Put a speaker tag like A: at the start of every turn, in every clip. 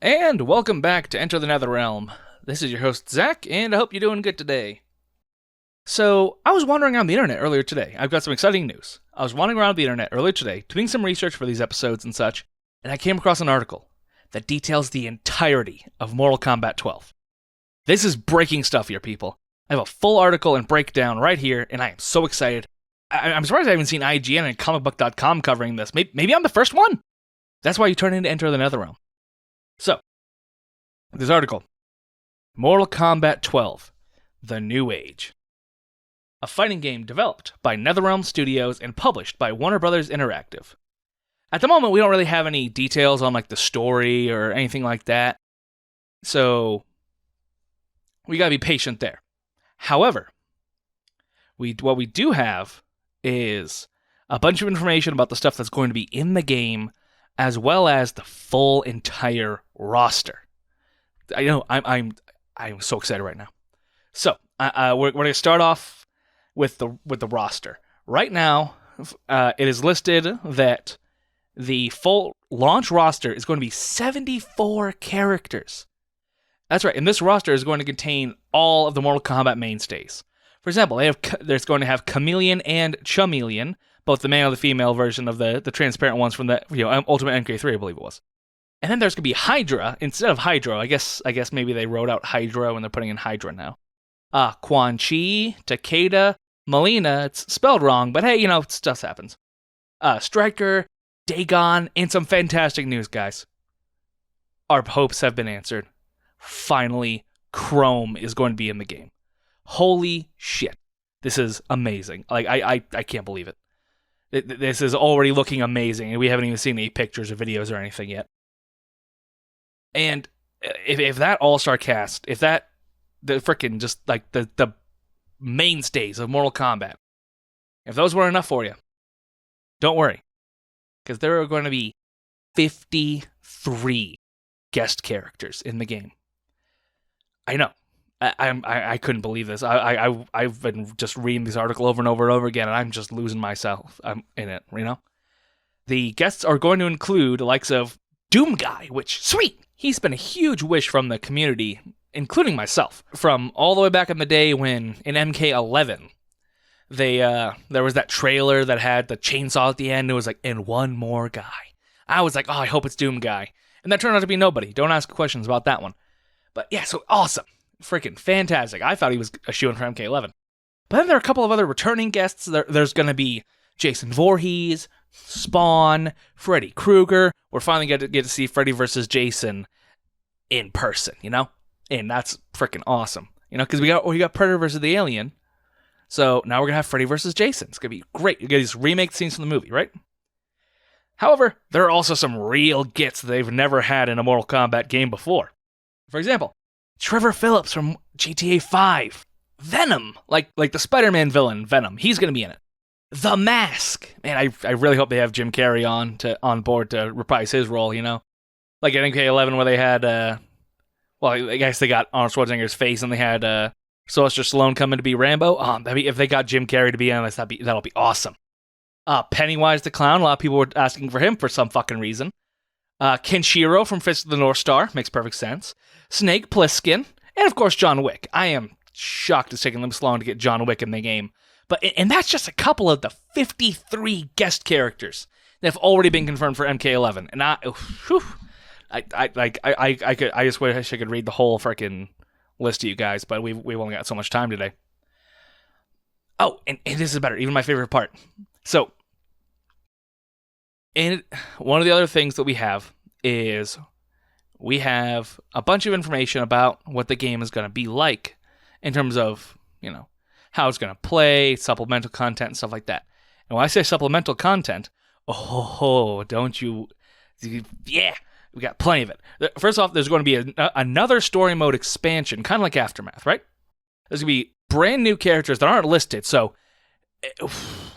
A: And welcome back to Enter the Netherrealm. This is your host, Zach, and I hope you're doing good today. So, I was wandering around the internet earlier today. I've got some exciting news. I was wandering around the internet earlier today, doing some research for these episodes and such, and I came across an article that details the entirety of Mortal Kombat 12. This is breaking stuff here, people. I have a full article and breakdown right here, and I am so excited. I'm surprised I haven't seen IGN and comicbook.com covering this. Maybe I'm the first one? That's why you turn in to Enter the Netherrealm. So, this article, Mortal Kombat 12, The New Age. A fighting game developed by NetherRealm Studios and published by Warner Bros. Interactive. At the moment, we don't really have any details on the story or anything like that, so we gotta be patient there. However, what we do have is a bunch of information about the stuff that's going to be in the game, as well as the full entire roster. I know I'm so excited right now. So we're going to start off with the roster. Right now, it is listed that the full launch roster is going to be 74 characters. That's right, and this roster is going to contain all of the Mortal Kombat mainstays. For example, there's going to have Chameleon and Chameleon, both the male and the female version of the transparent ones from the Ultimate MK3, I believe it was. And then there's going to be Hydra instead of Hydro. I guess maybe they wrote out Hydro and they're putting in Hydra now. Quan Chi, Takeda, Mileena. It's spelled wrong, but hey, stuff happens. Striker, Dagon, and some fantastic news, guys. Our hopes have been answered. Finally, Khrome is going to be in the game. Holy shit. This is amazing. I can't believe it. This is already looking amazing, and we haven't even seen any pictures or videos or anything yet. And if that all-star cast, if that, the frickin' just the mainstays of Mortal Kombat, if those weren't enough for you, don't worry, because there are going to be 53 guest characters in the game. I know. I couldn't believe this. I've been just reading this article over and over and over again, and I'm just losing myself. I'm in it, The guests are going to include the likes of Doom Guy, which, sweet! He's been a huge wish from the community, including myself. From all the way back in the day when, in MK11, there was that trailer that had the chainsaw at the end, and it was like, and one more guy. I was like, oh, I hope it's Doom Guy. And that turned out to be nobody. Don't ask questions about that one. But yeah, so awesome. Freaking fantastic. I thought he was a shoo-in for MK11. But then there are a couple of other returning guests. There's going to be Jason Voorhees, Spawn, Freddy Krueger. We're finally going to get to see Freddy versus Jason in person, And that's freaking awesome. Because we got Predator versus the Alien. So now we're going to have Freddy versus Jason. It's going to be great. You get these remake scenes from the movie, right? However, there are also some real gets that they've never had in a Mortal Kombat game before. For example, Trevor Phillips from GTA 5. Venom, like the Spider-Man villain, Venom. He's going to be in it. The Mask. Man, I really hope they have Jim Carrey on board to reprise his role, Like in MK11 where they had, I guess they got Arnold Schwarzenegger's face and they had Sylvester Stallone come in to be Rambo. If they got Jim Carrey to be in this, that'll be awesome. Pennywise the Clown. A lot of people were asking for him for some fucking reason. Kenshiro from Fist of the North Star. Makes perfect sense. Snake Plissken. And of course, John Wick. I am shocked it's taking them so long to get John Wick in the game. And that's just a couple of the 53 guest characters that have already been confirmed for MK11. And I just wish I could read the whole freaking list to you guys, but we've only got so much time today. Oh, and this is better. Even my favorite part. So, and one of the other things that we have is we have a bunch of information about what the game is going to be like in terms of, how it's going to play, supplemental content, and stuff like that. And when I say supplemental content, don't you... Yeah, we got plenty of it. First off, there's going to be another story mode expansion, kind of like Aftermath, right? There's going to be brand new characters that aren't listed, so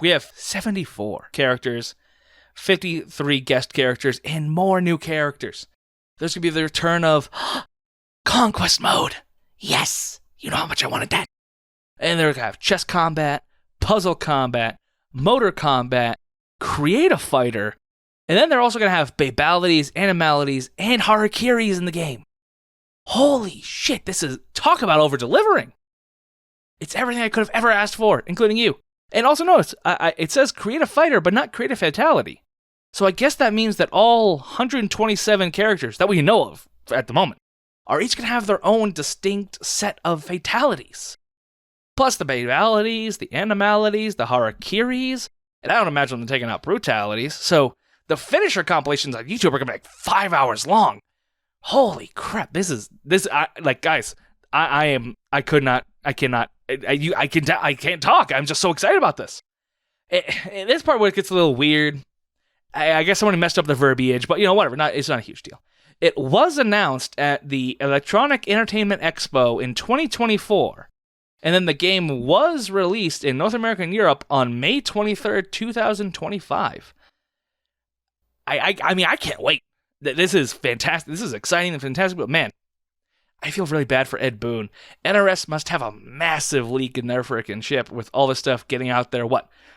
A: we have 74 characters, 53 guest characters, and more new characters. There's going to be the return of Conquest Mode. Yes! You know how much I wanted that. And they're going to have chess combat, puzzle combat, motor combat, create a fighter, And then they're also going to have babalities, animalities, and harakiris in the game. Holy shit, this is, talk about over-delivering. It's everything I could have ever asked for, including you. And also notice, it says create a fighter, but not create a fatality. So I guess that means that all 127 characters that we know of at the moment are each going to have their own distinct set of fatalities. Plus the babalities, the animalities, the harakiris, and I don't imagine them taking out brutalities, so the finisher compilations on YouTube are going to be like 5 hours long. Holy crap, guys, I can't talk. I'm just so excited about this. And this part where it gets a little weird, I guess somebody messed up the verbiage, but whatever, it's not a huge deal. It was announced at the Electronic Entertainment Expo in 2024, and then the game was released in North America and Europe on May 23rd, 2025. I mean, I can't wait. This is fantastic. This is exciting and fantastic, but man, I feel really bad for Ed Boon. NRS must have a massive leak in their frickin' ship with all this stuff getting out there,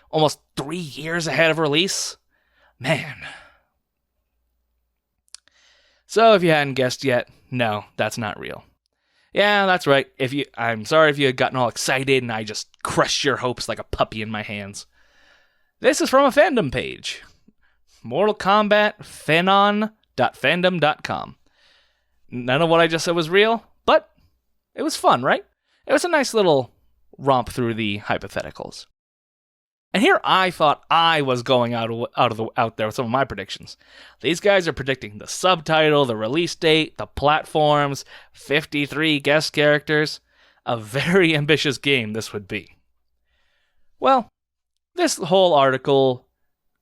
A: almost 3 years ahead of release? Man. So if you hadn't guessed yet, no, that's not real. Yeah, that's right. I'm sorry if you had gotten all excited and I just crushed your hopes like a puppy in my hands. This is from a fandom page. Mortal Kombat Phenon.fandom.com. None of what I just said was real, but it was fun, right? It was a nice little romp through the hypotheticals. And here I thought I was going out there with some of my predictions. These guys are predicting the subtitle, the release date, the platforms, 53 guest characters. A very ambitious game this would be. Well, this whole article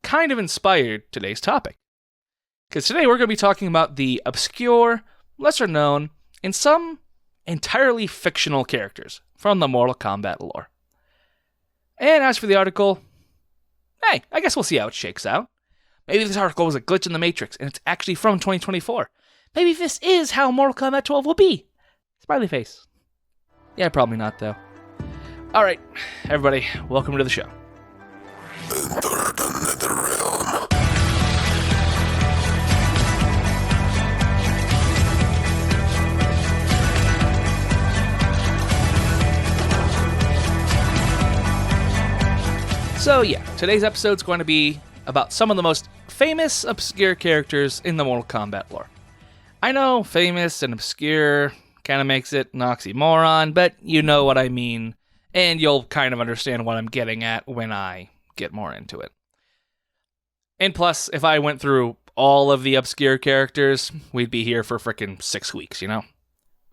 A: kind of inspired today's topic. Because today we're going to be talking about the obscure, lesser known, and some entirely fictional characters from the Mortal Kombat lore. And as for the article, hey, I guess we'll see how it shakes out. Maybe this article was a glitch in the Matrix, and it's actually from 2024. Maybe this is how Mortal Kombat 12 will be. Smiley face. Yeah, probably not, though. Alright, everybody, welcome to the show.
B: Enter the Netherrealm.
A: So yeah, today's episode's going to be about some of the most famous, obscure characters in the Mortal Kombat lore. I know famous and obscure kind of makes it an oxymoron, but you know what I mean, and you'll kind of understand what I'm getting at when I get more into it. And plus, if I went through all of the obscure characters, we'd be here for frickin' 6 weeks,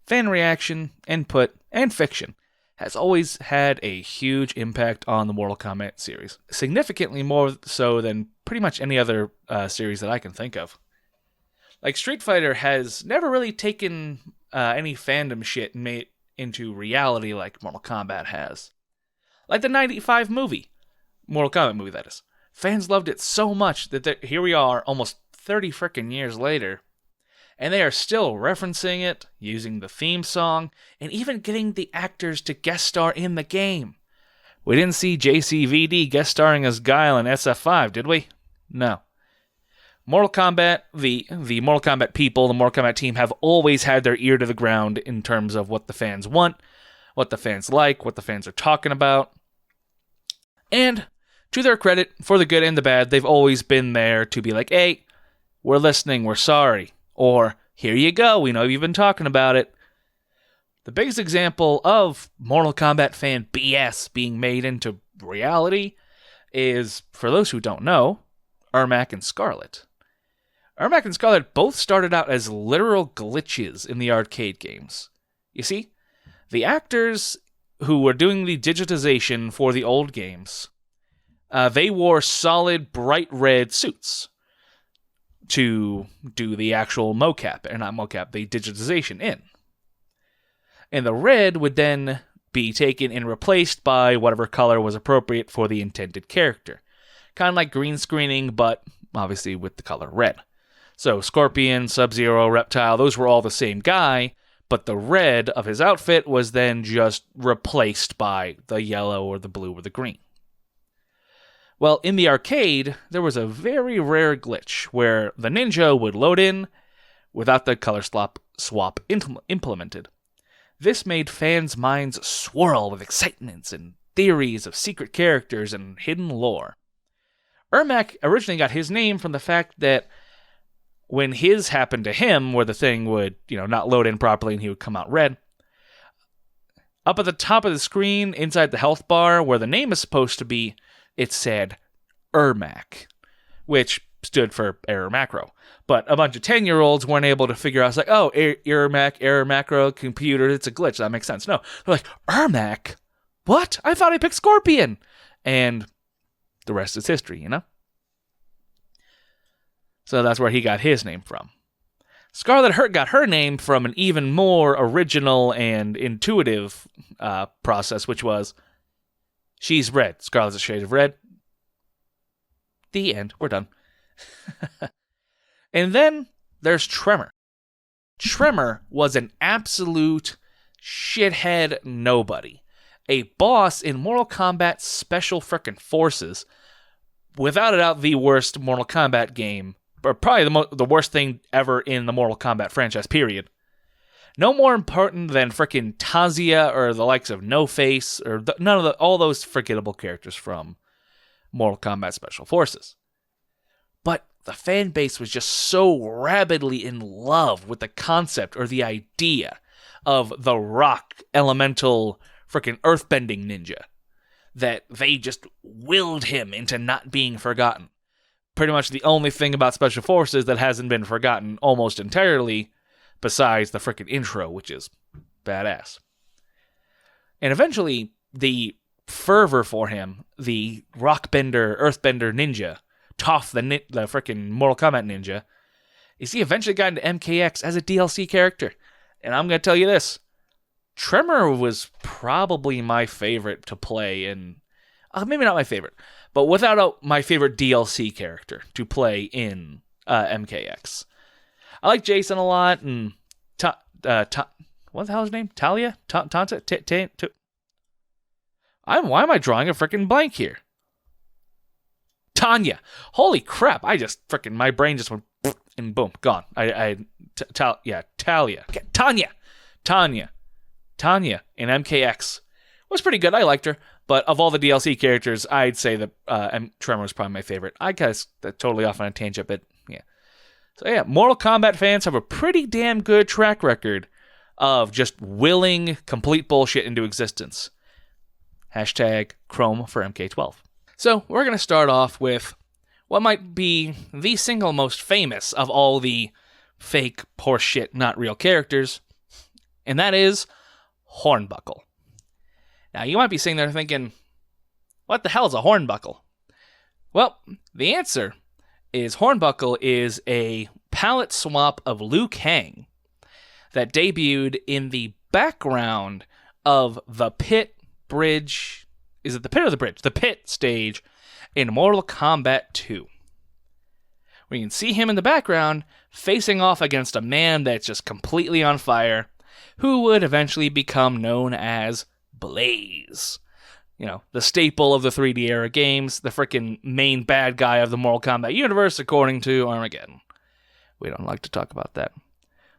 A: Fan reaction, input, and fiction has always had a huge impact on the Mortal Kombat series. Significantly more so than pretty much any other series that I can think of. Like, Street Fighter has never really taken any fandom shit and made it into reality like Mortal Kombat has. Like the 95 movie. Mortal Kombat movie, that is. Fans loved it so much that here we are, almost 30 frickin' years later, and they are still referencing it, using the theme song, and even getting the actors to guest star in the game. We didn't see JCVD guest starring as Guile in SF5, did we? No. Mortal Kombat, the Mortal Kombat people, the Mortal Kombat team have always had their ear to the ground in terms of what the fans want, what the fans like, what the fans are talking about. And to their credit, for the good and the bad, they've always been there to be like, hey, we're listening, we're sorry. Or, here you go, we know you've been talking about it. The biggest example of Mortal Kombat fan BS being made into reality is, for those who don't know, Ermac and Scarlet. Ermac and Scarlet both started out as literal glitches in the arcade games. You see, the actors who were doing the digitization for the old games, they wore solid bright red suits to do the actual mocap, or not mocap, the digitization in. And the red would then be taken and replaced by whatever color was appropriate for the intended character. Kind of like green screening, but obviously with the color red. So Scorpion, Sub-Zero, Reptile, those were all the same guy, but the red of his outfit was then just replaced by the yellow or the blue or the green. Well, in the arcade, there was a very rare glitch where the ninja would load in without the color swap implemented. This made fans' minds swirl with excitements and theories of secret characters and hidden lore. Ermac originally got his name from the fact that when his happened to him, where the thing would, not load in properly and he would come out red, up at the top of the screen, inside the health bar, where the name is supposed to be, it said Ermac, which stood for error macro. But a bunch of 10-year-olds weren't able to figure out, it's like, oh, error macro, computer, it's a glitch, that makes sense. No, they're like, Ermac? What? I thought I picked Scorpion! And the rest is history, So that's where he got his name from. Scarlet Heart got her name from an even more original and intuitive process, which was, she's red. Scarlet's a shade of red. The end. We're done. And then there's Tremor. Tremor was an absolute shithead nobody. A boss in Mortal Kombat Special Frickin' Forces. Without a doubt, the worst Mortal Kombat game. Or probably the worst thing ever in the Mortal Kombat franchise, period. No more important than frickin' Tazia or the likes of No Face or all those forgettable characters from Mortal Kombat Special Forces. But the fan base was just so rabidly in love with the concept or the idea of the rock elemental frickin' earthbending ninja that they just willed him into not being forgotten. Pretty much the only thing about Special Forces that hasn't been forgotten almost entirely, besides the frickin' intro, which is badass. And eventually, the fervor for him, the rockbender, earthbender ninja, Toph the frickin' Mortal Kombat ninja, is he eventually got into MKX as a DLC character. And I'm going to tell you this, Tremor was probably my favorite to play in, maybe not my favorite, but without my favorite DLC character to play in MKX. I like Jason a lot, and what the hell is his name? Talia? Tanta? Why am I drawing a freaking blank here? Tanya. Holy crap! My brain just went and boom, gone. Talia. Tanya in MKX was pretty good. I liked her. But of all the DLC characters, I'd say that Tremor was probably my favorite. I guess that's totally off on a tangent, but yeah. So yeah, Mortal Kombat fans have a pretty damn good track record of just willing complete bullshit into existence. Hashtag Khrome for MK12. So we're going to start off with what might be the single most famous of all the fake, horseshit, not real characters, and that is Hornbuckle. Now, you might be sitting there thinking, what the hell is a hornbuckle? Well, the answer is Hornbuckle is a palette swap of Liu Kang that debuted in the background of the pit bridge. Is it the pit or the bridge? The pit stage in Mortal Kombat 2. We can see him in the background facing off against a man that's just completely on fire, who would eventually become known as Blaze. The staple of the 3D era games, the frickin' main bad guy of the Mortal Kombat universe, according to Armageddon. We don't like to talk about that.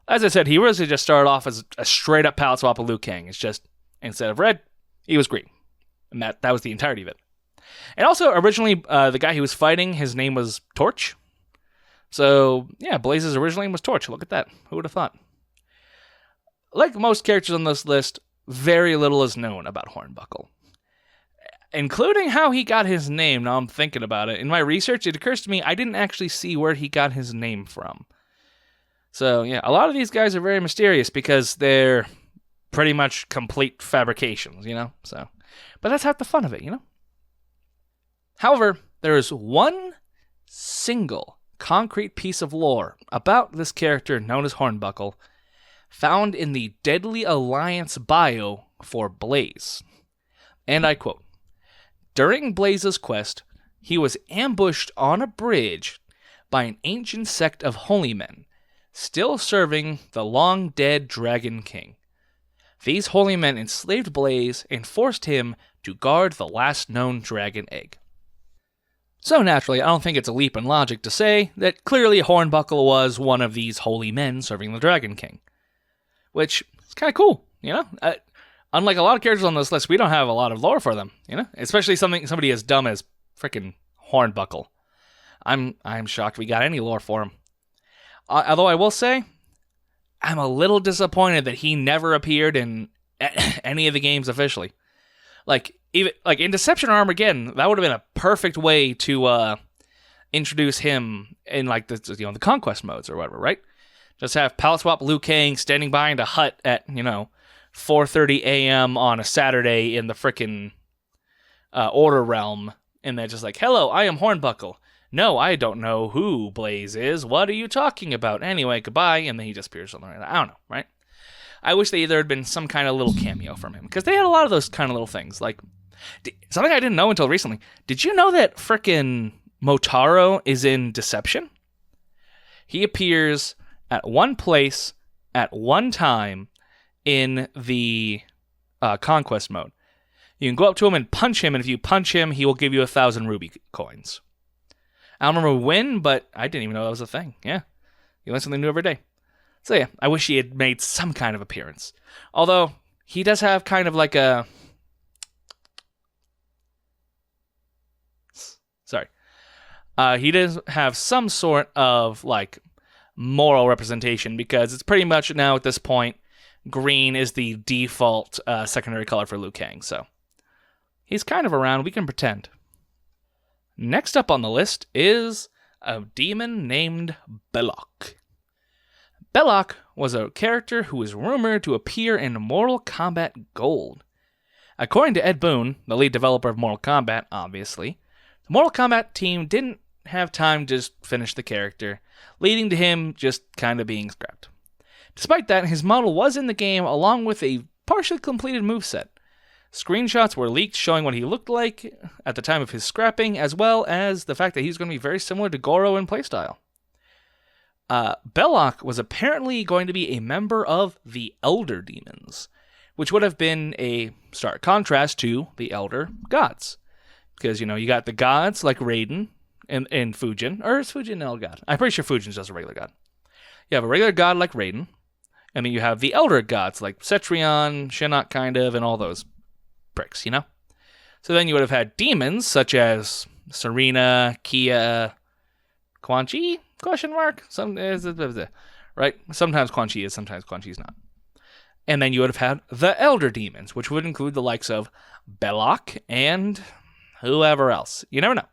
A: As I said, he really just started off as a straight-up palette swap of Liu Kang. It's just, instead of red, he was green. And that was the entirety of it. And also, originally, the guy he was fighting, his name was Torch. So, yeah, Blaze's original name was Torch. Look at that. Who would have thought? Like most characters on this list, very little is known about Hornbuckle, including how he got his name. Now I'm thinking about it. In my research, it occurs to me I didn't actually see where he got his name from. So, yeah, a lot of these guys are very mysterious because they're pretty much complete fabrications, So, but that's half the fun of it, However, there is one single concrete piece of lore about this character known as Hornbuckle found in the Deadly Alliance bio for Blaze. And I quote, "During Blaze's quest, he was ambushed on a bridge by an ancient sect of holy men, still serving the long-dead Dragon King. These holy men enslaved Blaze and forced him to guard the last known dragon egg." So naturally, I don't think it's a leap in logic to say that clearly Hornbuckle was one of these holy men serving the Dragon King. Which is kind of cool, you know? Unlike a lot of characters on this list, we don't have a lot of lore for them, you know? Especially somebody as dumb as frickin' Hornbuckle. I'm shocked we got any lore for him. Although I will say, I'm a little disappointed that he never appeared in any of the games officially. Even in Deception or Armageddon, that would have been a perfect way to introduce him in the conquest modes or whatever, right? Just have palette swap Liu Kang standing behind a hut at 4:30 a.m. on a Saturday in the frickin' Order Realm, and they're just like, "Hello, I am Hornbuckle. No, I don't know who Blaze is. What are you talking about? Anyway, goodbye." And then he disappears or something like that. I don't know, right? I wish there had been some kind of little cameo from him, because they had a lot of those kind of little things. Like, something I didn't know until recently. Did you know that frickin' Motaro is in Deception? He appears at one place at one time in the conquest mode. You can go up to him and punch him, and if you punch him, he will give you 1,000 ruby coins. I don't remember when, but I didn't even know that was a thing. Yeah, you learn something new every day. So yeah, I wish he had made some kind of appearance. Although, he does have kind of like a... Sorry. He does have some sort of, moral representation, because it's pretty much now at this point, green is the default secondary color for Liu Kang, so he's kind of around. We can pretend. Next up on the list is a demon named Belloc. Belloc was a character who was rumored to appear in Mortal Kombat Gold. According to Ed Boon, the lead developer of Mortal Kombat, obviously, the Mortal Kombat team didn't have time to just finish the character, leading to him just kind of being scrapped. Despite that, his model was in the game along with a partially completed moveset. Screenshots were leaked showing what he looked like at the time of his scrapping, as well as the fact that he's going to be very similar to Goro in playstyle. Belloc was apparently going to be a member of the Elder Demons, which would have been a stark contrast to the Elder Gods. Because, you got the gods like Raiden and Fujin, or is Fujin an elder god? I'm pretty sure Fujin's just a regular god. You have a regular god like Raiden, and then you have the Elder Gods like Cetrion, Shinnok kind of, and all those bricks, So then you would have had demons such as Serena, Kia, Quan Chi? Question mark? Right? Sometimes Quan Chi is, sometimes Quan Chi's not. And then you would have had the Elder Demons, which would include the likes of Belloc and whoever else. You never know.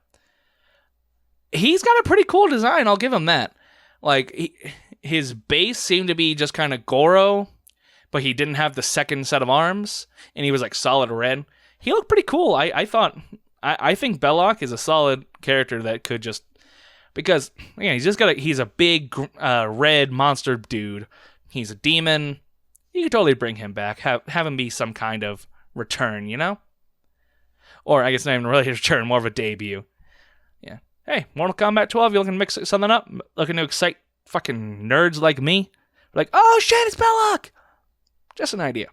A: He's got a pretty cool design, I'll give him that. His base seemed to be just kind of Goro, but he didn't have the second set of arms, and he was solid red. He looked pretty cool. I think Belloc is a solid character that could just, because he's a big red monster dude. He's a demon. You could totally bring him back, have him be some kind of return, Or I guess not even really a return, more of a debut. Yeah. Hey, Mortal Kombat 12, you looking to mix something up? Looking to excite fucking nerds like me? Oh shit, it's Belloc! Just an idea.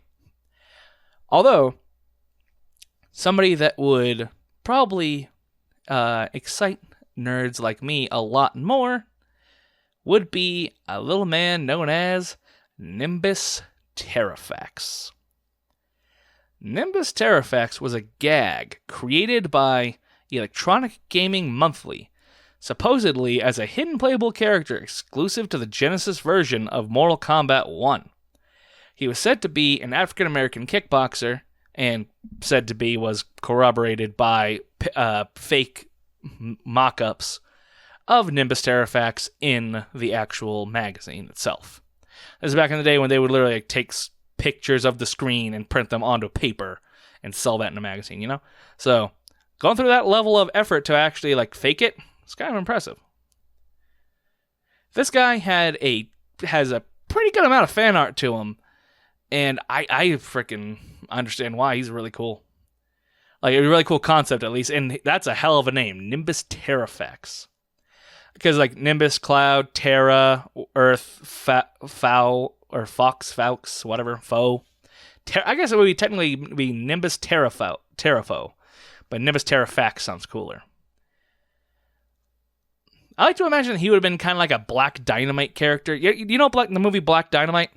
A: Although, somebody that would probably excite nerds like me a lot more would be a little man known as Nimbus Terrafuax. Nimbus Terrafuax was a gag created by Electronic Gaming Monthly, supposedly as a hidden playable character exclusive to the Genesis version of Mortal Kombat 1. He was said to be an African-American kickboxer, and said to be was corroborated by fake mock-ups of Nimbus Terrafuax in the actual magazine itself. This is back in the day when they would literally take pictures of the screen and print them onto paper and sell that in a magazine, So, going through that level of effort to actually fake it, it's kind of impressive. This guy has a pretty good amount of fan art to him, and I freaking understand why. He's really cool. A really cool concept, at least, and that's a hell of a name, Nimbus Terrafuax. Because, Nimbus, Cloud, Terra, Earth, Foul, or Faux, whatever, Foe. I guess it would technically be Nimbus Terrafaux, but Nimbus Terrafuax sounds cooler. I like to imagine he would have been kind of like a Black Dynamite character. You know the movie Black Dynamite?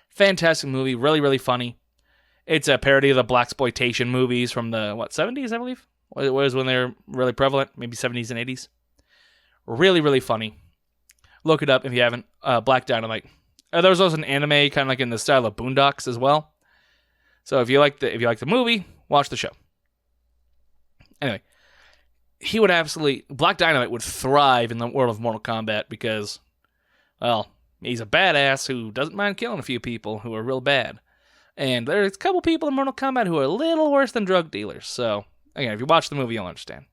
A: Fantastic movie, really, really funny. It's a parody of the blaxploitation movies from the, 70s, I believe? It was when they were really prevalent, maybe 70s and 80s. Really, really funny. Look it up if you haven't. Black Dynamite. There was also an anime kind of like in the style of Boondocks as well. So if you like the movie, watch the show. Anyway, Black Dynamite would thrive in the world of Mortal Kombat because, well, he's a badass who doesn't mind killing a few people who are real bad. And there's a couple people in Mortal Kombat who are a little worse than drug dealers. So, again, if you watch the movie, you'll understand.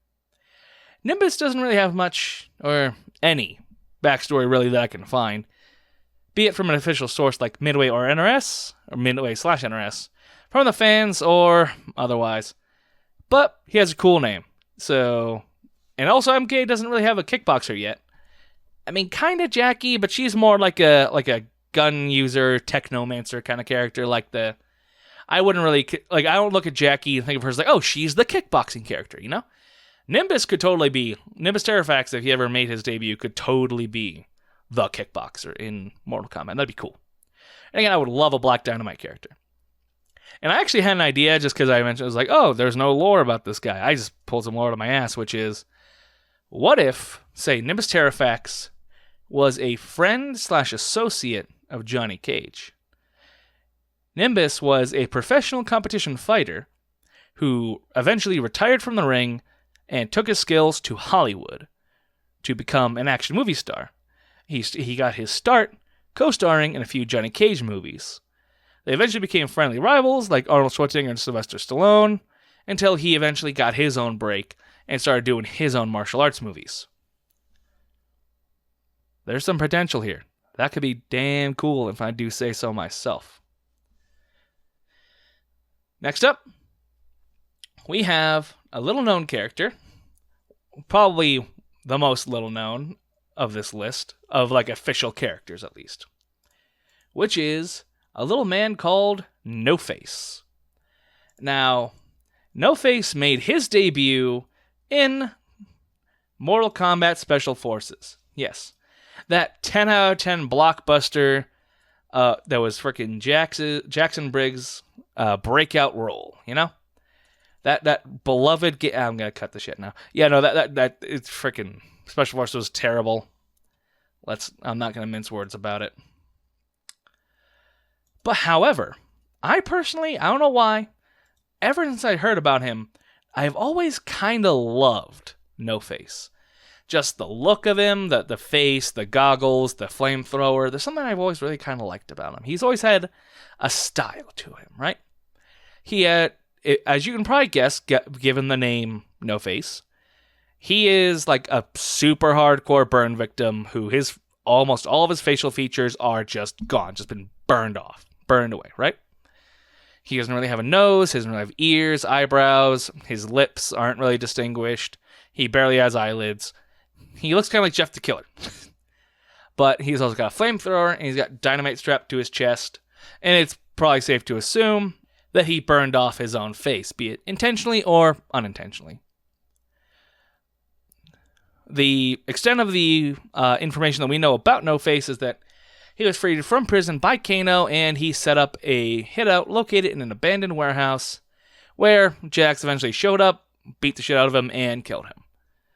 A: Nimbus doesn't really have much, or any, backstory really that I can find. Be it from an official source like Midway or NRS, or Midway/NRS, from the fans, or otherwise. But he has a cool name. So, and also MK doesn't really have a kickboxer yet. I mean, kind of Jackie, but she's more like a gun user, technomancer kind of character. I wouldn't really, I don't look at Jackie and think of her as like, oh, she's the kickboxing character, you know? Nimbus could totally be, Nimbus Terrafaux, if he ever made his debut, could totally be the kickboxer in Mortal Kombat. That'd be cool. And again, I would love a Black Dynamite character. And I actually had an idea just because I mentioned, I was like, oh, there's no lore about this guy. I just pulled some lore out of my ass, which is, what if, say, Nimbus Terrafaux was a friend/associate of Johnny Cage? Nimbus was a professional competition fighter who eventually retired from the ring and took his skills to Hollywood to become an action movie star. He got his start co-starring in a few Johnny Cage movies. They eventually became friendly rivals like Arnold Schwarzenegger and Sylvester Stallone until he eventually got his own break and started doing his own martial arts movies. There's some potential here. That could be damn cool if I do say so myself. Next up, we have a little-known character, probably the most little-known of this list, of official characters at least, which is a little man called No Face. Now, No Face made his debut in Mortal Kombat Special Forces. Yes, that 10 out of 10 blockbuster that was freaking Jackson Briggs' breakout role, you know? That beloved I'm gonna cut the shit now. Yeah, no, that it's freaking Special Forces was terrible. I'm not gonna mince words about it. But however, I don't know why, ever since I heard about him, I've always kind of loved No Face. Just the look of him, the face, the goggles, the flamethrower. There's something I've always really kind of liked about him. He's always had a style to him, right? He had, as you can probably guess, given the name No Face, he is like a super hardcore burn victim who almost all of his facial features are just gone, just been burned away, right? He doesn't really have a nose, he doesn't really have ears, eyebrows, his lips aren't really distinguished, he barely has eyelids. He looks kind of like Jeff the Killer. But he's also got a flamethrower, and he's got dynamite strapped to his chest, and it's probably safe to assume that he burned off his own face, be it intentionally or unintentionally. The extent of the information that we know about No Face is that he was freed from prison by Kano, and he set up a hideout located in an abandoned warehouse where Jax eventually showed up, beat the shit out of him, and killed him.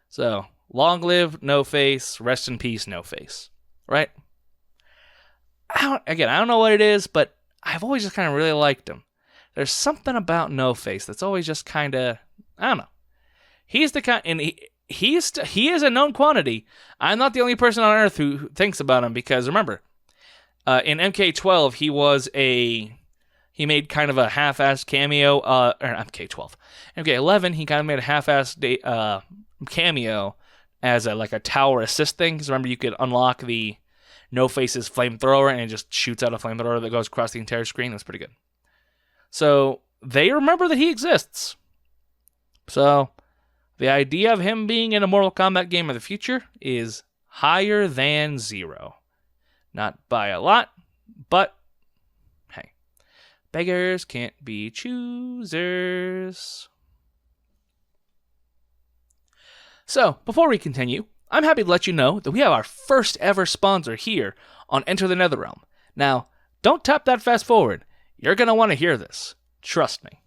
A: So, long live No Face, rest in peace No Face, right? I don't know what it is, but I've always just kind of really liked him. There's something about No Face that's always just kind of, I don't know. He's the kind, and he is a known quantity. I'm not the only person on Earth who thinks about him, because remember, in MK12, he made kind of a half-assed cameo, or MK12. MK11, he kind of made a half-assed cameo as a tower assist thing, because remember, you could unlock the No Face's flamethrower, and it just shoots out a flamethrower that goes across the entire screen. That's pretty good. So, they remember that he exists. So, the idea of him being in a Mortal Kombat game of the future is higher than 0. Not by a lot, but hey, beggars can't be choosers. So, before we continue, I'm happy to let you know that we have our first ever sponsor here on Enter the Netherrealm. Now, don't tap that fast forward. You're going to want to hear this. Trust me.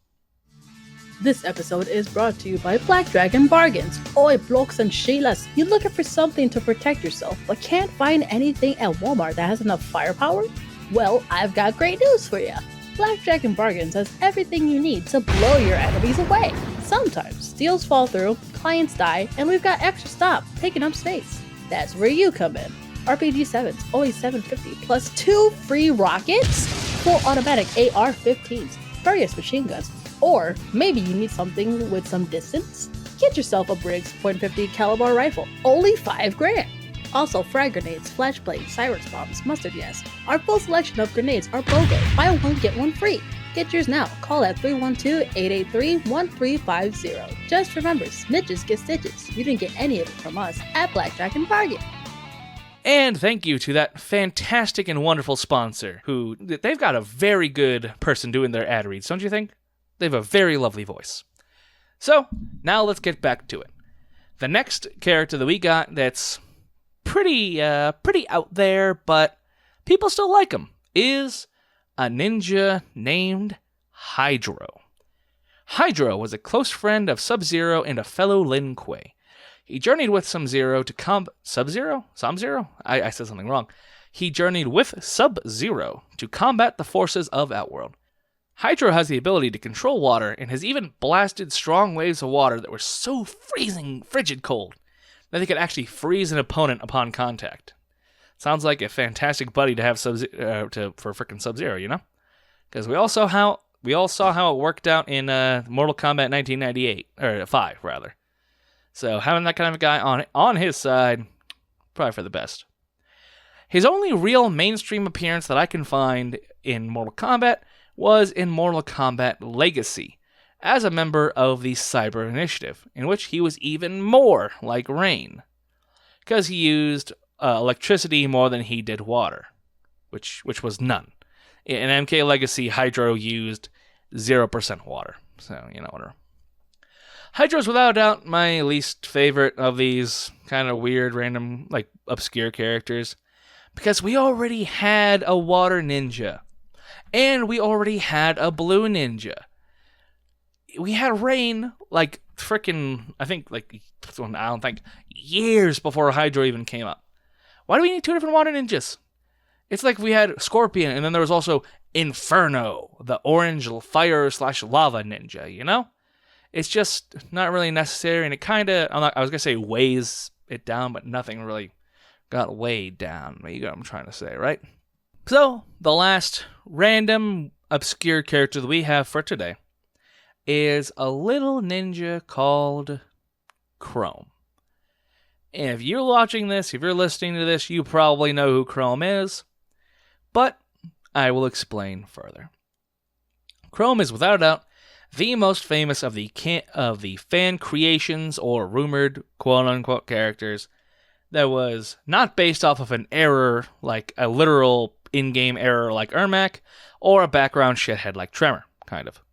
C: This episode is brought to you by Black Dragon Bargains. Oi, blokes and sheilas, you looking for something to protect yourself, but can't find anything at Walmart that has enough firepower? Well, I've got great news for you. Black Dragon Bargains has everything you need to blow your enemies away. Sometimes deals fall through, clients die, and we've got extra stock taking up space. That's where you come in. RPG 7s, always $7.50, plus 2 free rockets, full automatic AR-15s, various machine guns, or maybe you need something with some distance? Get yourself a Briggs .50 caliber rifle, only $5,000. Also, frag grenades, flashbangs, Cyrus bombs, mustard gas. Our full selection of grenades are BOGO. Buy one, get one free. Get yours now. Call at 312-883-1350. Just remember, snitches get stitches. You didn't get any of it from us at Black Dragon Bargain.
A: And thank you to that fantastic and wonderful sponsor, who, they've got a very good person doing their ad reads, don't you think? They have a very lovely voice. So, now let's get back to it. The next character that we got that's pretty out there, but people still like him, is a ninja named Hydro. Hydro was a close friend of Sub-Zero and a fellow Lin Kuei. He journeyed with Sub-Zero to Sub-Zero? Sub-Zero? I said something wrong. He journeyed with Sub-Zero to combat the forces of Outworld. Hydro has the ability to control water and has even blasted strong waves of water that were so freezing, frigid cold that they could actually freeze an opponent upon contact. Sounds like a fantastic buddy to have for frickin' Sub-Zero, you know? Because we all saw how it worked out in Mortal Kombat 1998 or 5 rather. So having that kind of a guy on his side, probably for the best. His only real mainstream appearance that I can find in Mortal Kombat was in Mortal Kombat Legacy, as a member of the Cyber Initiative, in which he was even more like Rain, because he used electricity more than he did water, which was none. In MK Legacy, Hydro used 0% water, so you know whatever. Hydro's without a doubt my least favorite of these kind of weird, random, like obscure characters, because we already had a water ninja, and we already had a blue ninja. We had Rain, like, frickin', I don't think, years before Hydro even came up. Why do we need 2 different water ninjas? It's like we had Scorpion, and then there was also Inferno, the orange fire/lava ninja, you know? It's just not really necessary, and it kinda, I was gonna say weighs it down, but nothing really got weighed down. You get what I'm trying to say, right? So, the last random, obscure character that we have for today is a little ninja called Khrome. And if you're watching this, if you're listening to this, you probably know who Khrome is, but I will explain further. Khrome is without a doubt the most famous of the fan creations or rumored quote-unquote characters that was not based off of an error, like a literal in-game error like Ermac, or a background shithead like Tremor, kind of.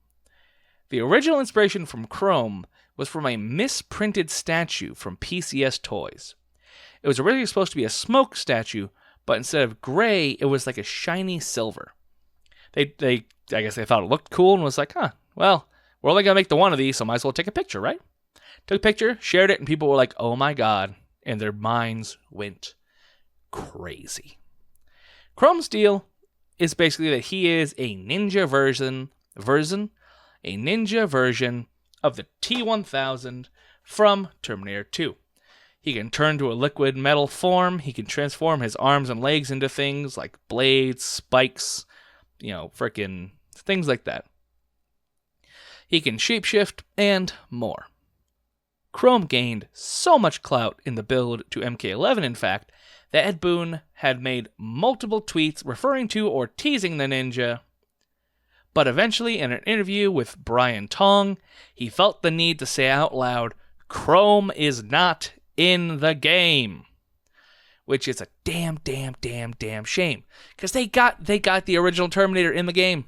A: The original inspiration from Khrome was from a misprinted statue from PCS Toys. It was originally supposed to be a smoke statue, but instead of gray, it was like a shiny silver. I guess they thought it looked cool and was like, well, we're only going to make the one of these, so might as well take a picture, right? Took a picture, shared it, and people were like, oh my god, and their minds went crazy. Chrome's deal is basically that he is a ninja version of the T-1000 from Terminator 2. He can turn to a liquid metal form, he can transform his arms and legs into things like blades, spikes, frickin' things like that. He can shapeshift, and more. Khrome gained so much clout in the build to MK11, in fact, that Ed Boon had made multiple tweets referring to or teasing the ninja. But eventually, in an interview with Brian Tong, he felt the need to say out loud, Khrome is not in the game. Which is a damn shame. Because they got the original Terminator in the game.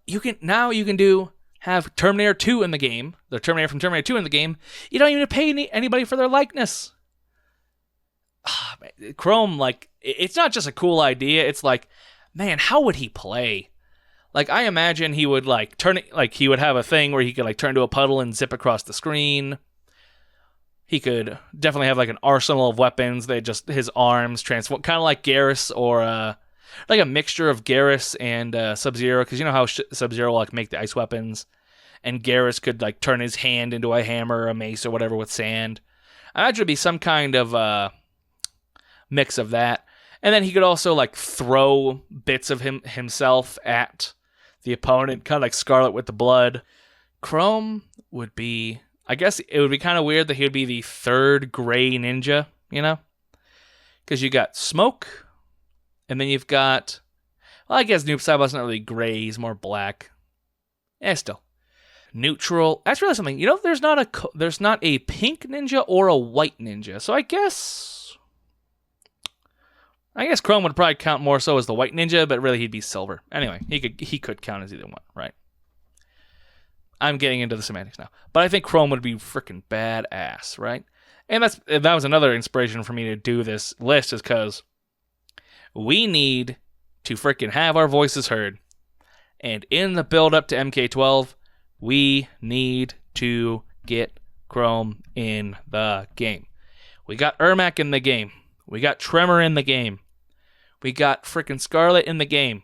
A: You can do have Terminator 2 in the game, the Terminator from Terminator 2 in the game, you don't even pay anybody for their likeness. Khrome, like, it's not just a cool idea. It's like, man, how would he play? Like, I imagine he would, like, he would have a thing where he could, like, turn to a puddle and zip across the screen. He could definitely have, like, an arsenal of weapons. His arms transform, kind of like Garrus, or, like a mixture of Garrus and Sub-Zero, because you know how Sub-Zero will, like, make the ice weapons, and Garrus could, like, turn his hand into a hammer or a mace or whatever with sand. I imagine it'd be some kind of mix of that. And then he could also, like, throw bits of himself at the opponent, kind of like Scarlet with the blood. Khrome would be, I guess it would be kind of weird that he would be the third gray ninja, you know? Because you got Smoke, and then you've got, well, I guess Noob Saibot's not really gray, he's more black. Still. Neutral. That's really something. You know, there's not a pink ninja or a white ninja. So I guess Khrome would probably count more so as the white ninja, but really he'd be silver. Anyway, he could count as either one, right? I'm getting into the semantics now. But I think Khrome would be freaking badass, right? And that was another inspiration for me to do this list, is because we need to freaking have our voices heard. And in the build-up to MK12, we need to get Khrome in the game. We got Ermac in the game. We got Tremor in the game. We got freaking Scarlet in the game.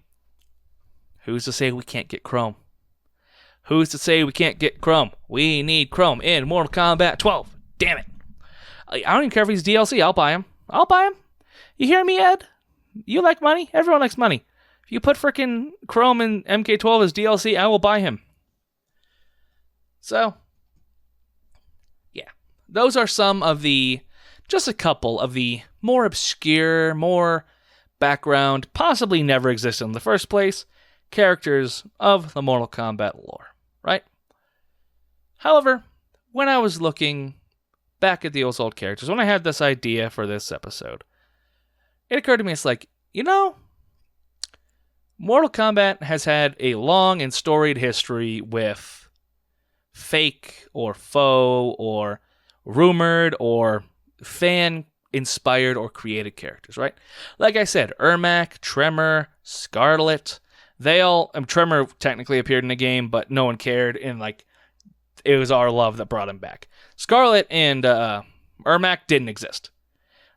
A: Who's to say we can't get Khrome? Who's to say we can't get Khrome? We need Khrome in Mortal Kombat 12. Damn it. I don't even care if he's DLC. I'll buy him. You hear me, Ed? You like money? Everyone likes money. If you put freaking Khrome in MK12 as DLC, I will buy him. So, yeah. Those are just a couple of the more obscure, more background, possibly never existed in the first place, characters of the Mortal Kombat lore, right? However, when I was looking back at the old characters, when I had this idea for this episode, it occurred to me, it's like, you know, Mortal Kombat has had a long and storied history with fake or faux or rumored or fan-inspired or created characters, right? Like I said, Ermac, Tremor, Scarlet, Tremor technically appeared in the game, but no one cared, and like it was our love that brought him back. Scarlet and Ermac didn't exist.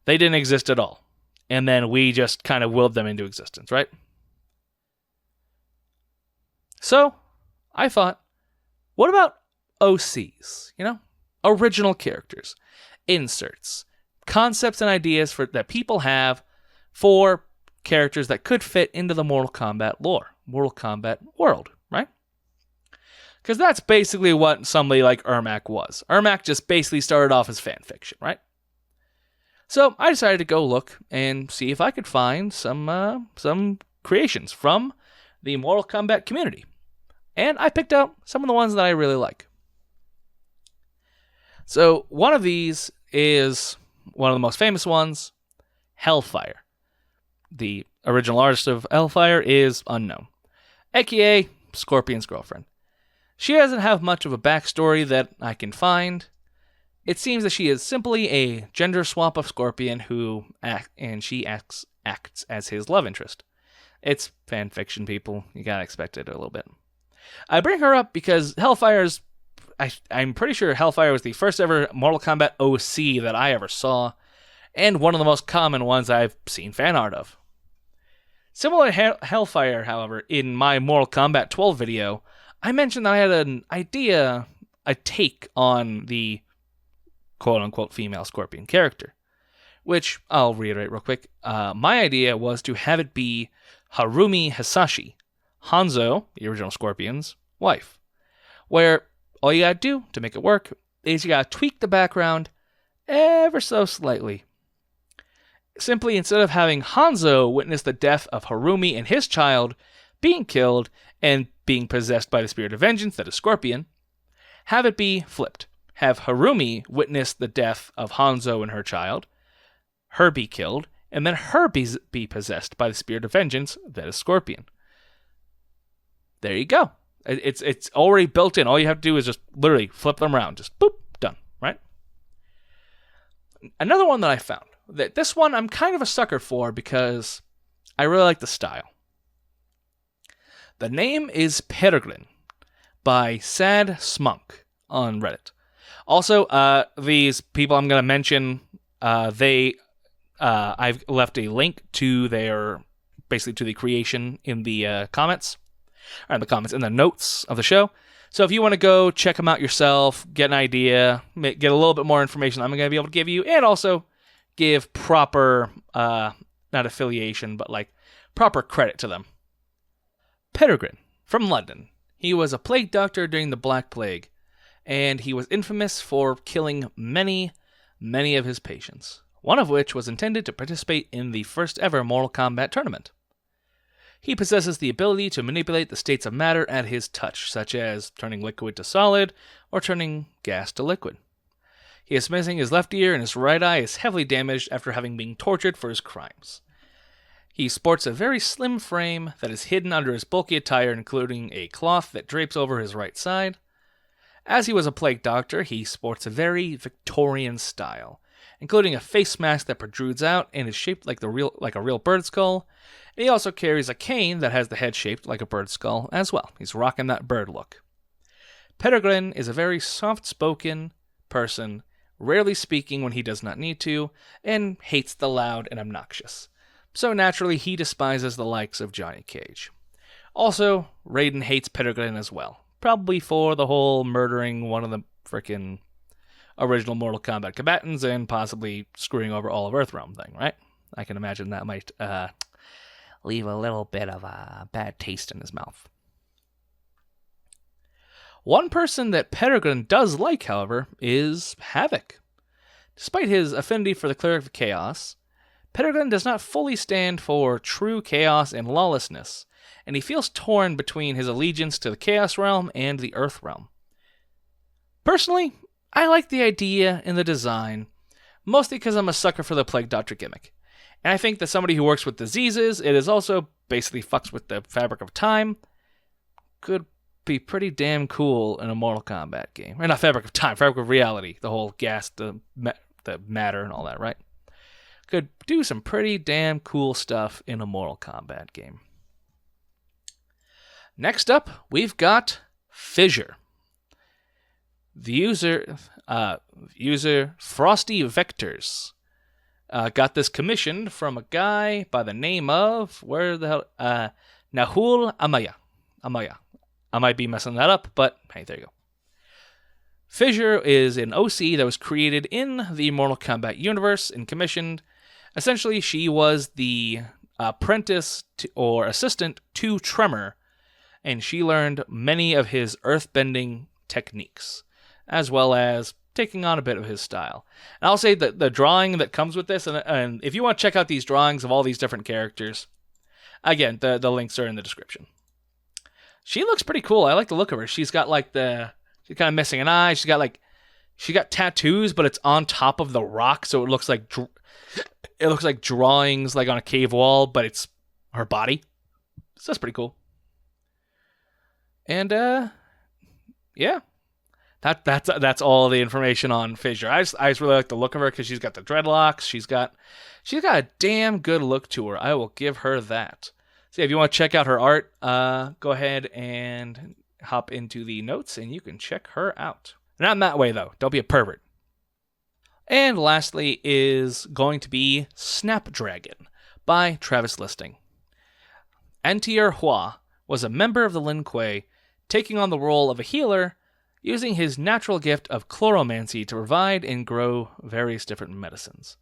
A: They didn't exist at all. And then we just kind of willed them into existence, right? So, I thought, what about OCs? You know? Original characters. Inserts. Concepts and ideas that people have for characters that could fit into the Mortal Kombat lore. Mortal Kombat world, right? Because that's basically what somebody like Ermac was. Ermac just basically started off as fan fiction, right? So I decided to go look and see if I could find some creations from the Mortal Kombat community. And I picked out some of the ones that I really like. So one of these is one of the most famous ones, Hellfire. The original artist of Hellfire is unknown, aka Scorpion's girlfriend. She doesn't have much of a backstory that I can find. It seems that she is simply a gender swap of Scorpion she acts as his love interest. It's fan fiction, people. You gotta expect it a little bit. I bring her up because I'm pretty sure Hellfire was the first ever Mortal Kombat OC that I ever saw, and one of the most common ones I've seen fan art of. Similar to Hellfire, however, in my Mortal Kombat 12 video, I mentioned that I had an idea, a take on the quote-unquote female Scorpion character, which I'll reiterate real quick. My idea was to have it be Harumi Hisashi, Hanzo, the original Scorpion's wife, where all you gotta do to make it work is you gotta tweak the background ever so slightly. Simply, instead of having Hanzo witness the death of Harumi and his child being killed and being possessed by the spirit of vengeance that is Scorpion, have it be flipped. Have Harumi witness the death of Hanzo and her child, her be killed, and then her be possessed by the spirit of vengeance that is Scorpion. There you go. It's already built in. All you have to do is just literally flip them around. Just boop, done, right? Another one that I found. This one I'm kind of a sucker for because I really like the style. The name is Peregrine by Sad Smunk on Reddit. Also, these people I'm going to mention, I've left a link to their, basically to the creation in the comments, or in the notes of the show. So if you want to go check them out yourself, get an idea, get a little bit more information I'm going to be able to give you, and also give proper, not affiliation, but like proper credit to them. Peregrine, from London. He was a plague doctor during the Black Plague, and he was infamous for killing many, many of his patients, one of which was intended to participate in the first ever Mortal Kombat tournament. He possesses the ability to manipulate the states of matter at his touch, such as turning liquid to solid or turning gas to liquid. He is missing his left ear, and his right eye is heavily damaged after having been tortured for his crimes. He sports a very slim frame that is hidden under his bulky attire, including a cloth that drapes over his right side. As he was a plague doctor, he sports a very Victorian style, including a face mask that protrudes out and is shaped like a real bird skull. And he also carries a cane that has the head shaped like a bird skull as well. He's rocking that bird look. Peregrine is a very soft-spoken person, rarely speaking when he does not need to, and hates the loud and obnoxious. So naturally, he despises the likes of Johnny Cage. Also, Raiden hates Peregrine as well, probably for the whole murdering one of the frickin' original Mortal Kombat combatants and possibly screwing over all of Earthrealm thing, right? I can imagine that might leave a little bit of a bad taste in his mouth. One person that Peregrine does like, however, is Havoc. Despite his affinity for the Cleric of Chaos, Peregrine does not fully stand for true chaos and lawlessness, and he feels torn between his allegiance to the Chaos Realm and the Earth Realm. Personally, I like the idea and the design, mostly because I'm a sucker for the Plague Doctor gimmick. And I think that somebody who works with diseases, it is also basically fucks with the fabric of time, could be pretty damn cool in a Mortal Kombat game. Or not fabric of time, fabric of reality, the whole gas, the matter and all that, right? Could do some pretty damn cool stuff in a Mortal Kombat game. Next up, we've got Fissure. The user Frosty Vectors got this commissioned from a guy by the name of, Nahul Amaya. I might be messing that up, but hey, there you go. Fissure is an OC that was created in the Mortal Kombat universe and commissioned. Essentially, she was the apprentice or assistant to Tremor, and she learned many of his earthbending techniques, as well as taking on a bit of his style. And I'll say that the drawing that comes with this, and if you want to check out these drawings of all these different characters, again, the links are in the description. She looks pretty cool. I like the look of her. She's got she's kind of missing an eye. She got tattoos, but it's on top of the rock, so it looks like drawings like on a cave wall, but it's her body. So that's pretty cool. And yeah, that's all the information on Fissure. I just really like the look of her because she's got the dreadlocks. She's got a damn good look to her. I will give her that. So if you want to check out her art, go ahead and hop into the notes and you can check her out. Not in that way though. Don't be a pervert. And lastly is going to be Snapdragon by Travis Listing. Antier Hua was a member of the Lin Kuei, taking on the role of a healer, using his natural gift of chloromancy to provide and grow various different medicines.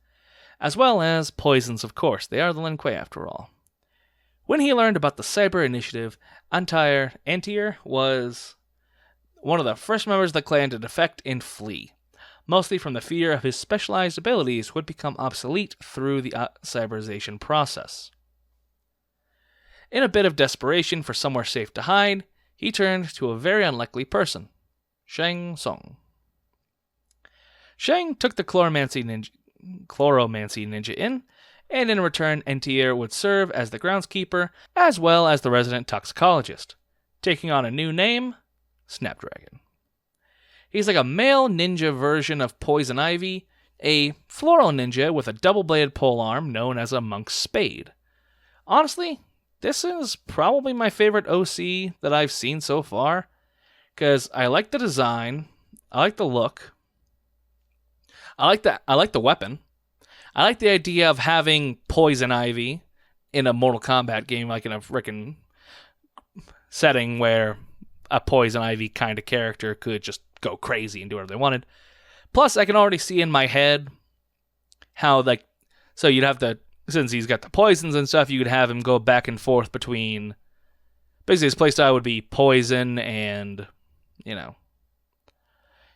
A: As well as poisons, of course. They are the Lin Kuei after all. When he learned about the Cyber Initiative, Antier was one of the first members of the clan to defect and flee, mostly from the fear of his specialized abilities would become obsolete through the cyberization process. In a bit of desperation for somewhere safe to hide, he turned to a very unlikely person, Shang Tsung. Shang took the chloromancy ninja in, and in return, Antier would serve as the groundskeeper as well as the resident toxicologist. taking on a new name, Snapdragon. He's like a male ninja version of Poison Ivy, a floral ninja with a double-bladed polearm known as a monk's spade. Honestly, this is probably my favorite OC that I've seen so far, because I like the design, I like the look, I like the weapon, I like the idea of having Poison Ivy in a Mortal Kombat game, like in a frickin' setting where a Poison Ivy kind of character could just go crazy and do whatever they wanted. Plus, I can already see in my head how, like, so you'd have the, since he's got the poisons and stuff, you could have him go back and forth between, basically his playstyle would be poison and, you know,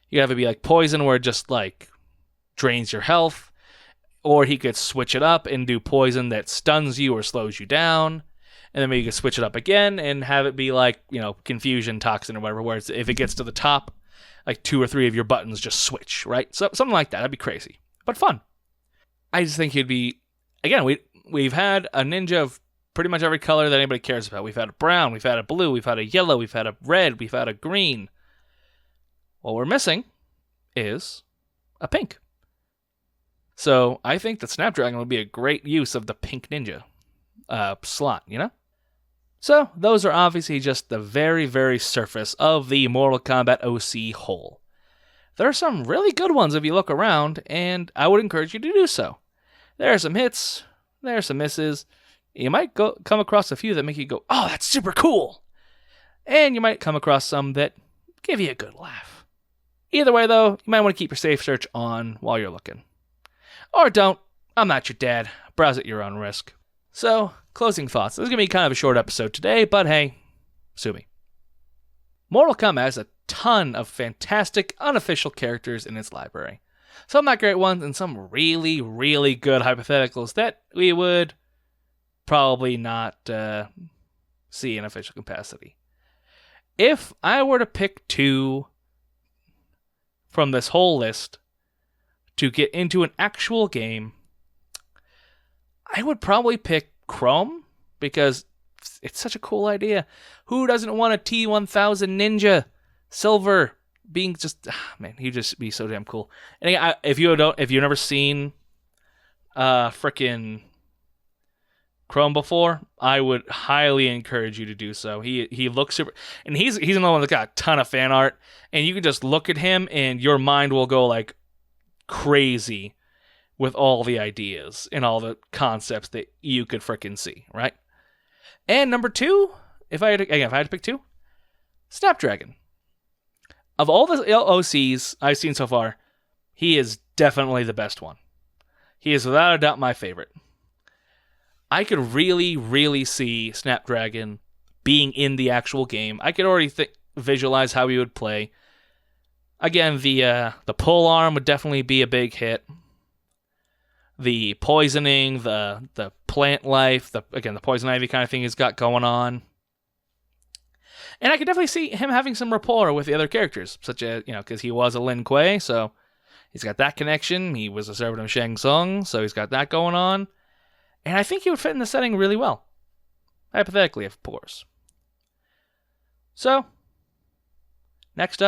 A: you have it be like poison where it just, like, drains your health, or he could switch it up and do poison that stuns you or slows you down, and then maybe you could switch it up again and have it be like, you know, confusion, toxin, or whatever, where if it gets to the top, like 2 or 3 of your buttons just switch, right? So something like that. That'd be crazy, but fun. I just think he'd be, again, we've had a ninja of pretty much every color that anybody cares about. We've had a brown, we've had a blue, we've had a yellow, we've had a red, we've had a green. What we're missing is a pink. So I think that Snapdragon would be a great use of the pink ninja slot, you know? So those are obviously just the very, very surface of the Mortal Kombat OC whole. There are some really good ones if you look around, and I would encourage you to do so. There are some hits, there are some misses. You might come across a few that make you go, oh, that's super cool! And you might come across some that give you a good laugh. Either way, though, you might want to keep your safe search on while you're looking. Or don't. I'm not your dad. Browse at your own risk. So, closing thoughts. This is going to be kind of a short episode today, but hey, sue me. Mortal Kombat has a ton of fantastic, unofficial characters in its library. Some not great ones, and some really, really good hypotheticals that we would probably not see in official capacity. If I were to pick 2 from this whole list to get into an actual game, I would probably pick Khrome, because it's such a cool idea. Who doesn't want a T-1000 ninja? Silver being just, man, he'd just be so damn cool. And again, if you've never seen frickin' Khrome before, I would highly encourage you to do so. He looks super, and he's another one that got a ton of fan art, and you can just look at him and your mind will go like crazy with all the ideas and all the concepts that you could frickin' see, right? And number 2, if I had to pick 2, Snapdragon. Of all the OCs I've seen so far, he is definitely the best one. He is without a doubt my favorite. I could really, really see Snapdragon being in the actual game. I could already visualize how he would play. Again, the pole arm would definitely be a big hit. The poisoning, the plant life, the poison ivy kind of thing he's got going on. And I could definitely see him having some rapport with the other characters, such as, because he was a Lin Kuei, so he's got that connection. He was a servant of Shang Tsung, so he's got that going on. And I think he would fit in the setting really well. Hypothetically, of course. So, next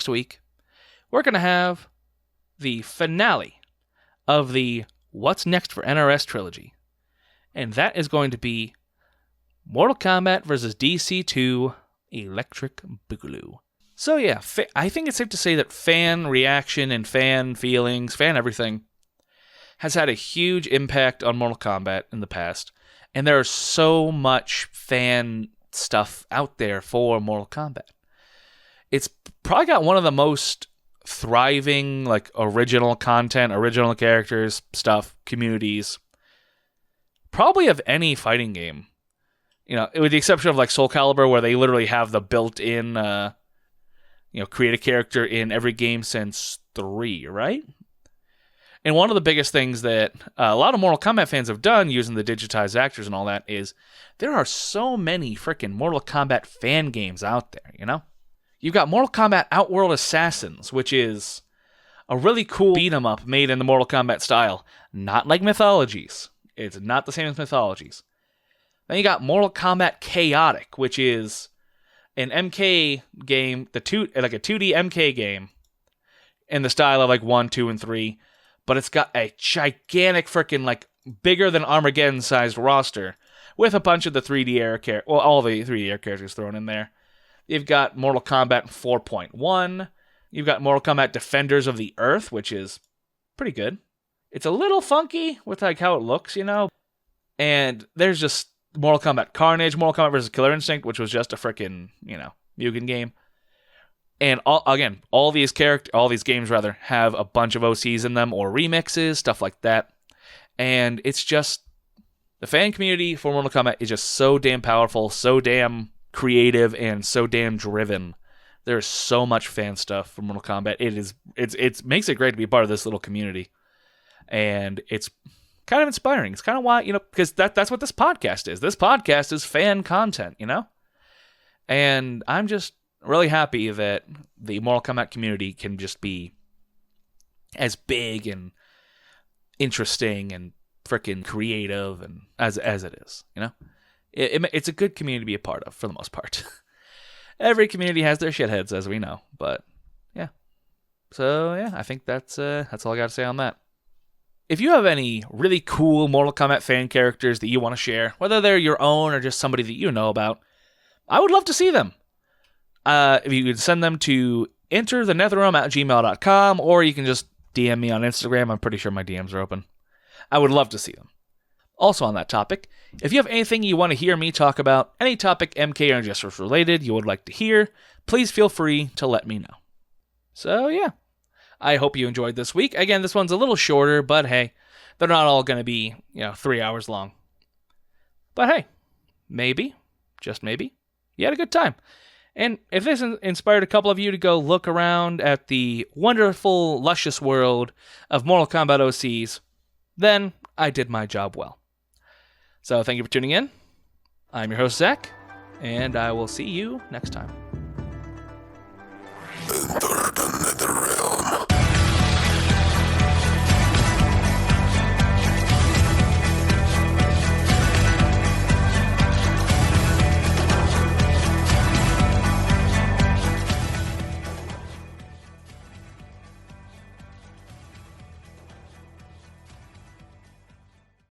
A: week, we're going to have the finale of the What's Next for NRS trilogy. And that is going to be Mortal Kombat vs. DC2 Electric Boogaloo. So yeah, I think it's safe to say that fan reaction and fan feelings, fan everything, has had a huge impact on Mortal Kombat in the past. And there is so much fan stuff out there for Mortal Kombat. It's probably got one of the most thriving, like, original content, original characters, stuff, communities, probably of any fighting game. With the exception of like Soul Calibur, where they literally have the built-in, create a character in every game since 3, right? And one of the biggest things that a lot of Mortal Kombat fans have done using the digitized actors and all that is there are so many freaking Mortal Kombat fan games out there, You've got Mortal Kombat Outworld Assassins, which is a really cool beat-em-up made in the Mortal Kombat style. Not like Mythologies. It's not the same as Mythologies. Then you got Mortal Kombat Chaotic, which is an MK game, like a 2D MK game in the style of like 1, 2, and 3, but it's got a gigantic freaking like bigger than Armageddon sized roster with a bunch of the 3D era all the 3D era characters thrown in there. You've got Mortal Kombat 4.1. You've got Mortal Kombat Defenders of the Earth, which is pretty good. It's a little funky with like how it looks, you know. And there's just Mortal Kombat Carnage, Mortal Kombat vs. Killer Instinct, which was just a freaking, you know, Mugen game. And all these games have a bunch of OCs in them or remixes, stuff like that. And it's just the fan community for Mortal Kombat is just so damn powerful, so damn creative, and so damn driven. There's so much fan stuff for Mortal Kombat. It makes it great to be a part of this little community. And it's kind of inspiring. It's kind of why, you know, because that's what this podcast is. This podcast is fan content, you know? And I'm just really happy that the Mortal Kombat community can just be as big and interesting and freaking creative and as it is, you know? It's a good community to be a part of, for the most part. Every community has their shitheads, as we know, but yeah. So yeah, I think that's all I got to say on that. If you have any really cool Mortal Kombat fan characters that you want to share, whether they're your own or just somebody that you know about, I would love to see them. If you could send them to enterthenetherrealm@gmail.com, or you can just DM me on Instagram. I'm pretty sure my DMs are open. I would love to see them. Also on that topic, if you have anything you want to hear me talk about, any topic MK or Injustice related you would like to hear, please feel free to let me know. So yeah, I hope you enjoyed this week. Again, this one's a little shorter, but hey, they're not all going to be, 3 hours long. But hey, maybe, just maybe, you had a good time. And if this inspired a couple of you to go look around at the wonderful, luscious world of Mortal Kombat OCs, then I did my job well. So thank you for tuning in. I'm your host, Zach, and I will see you next time.
B: Enter the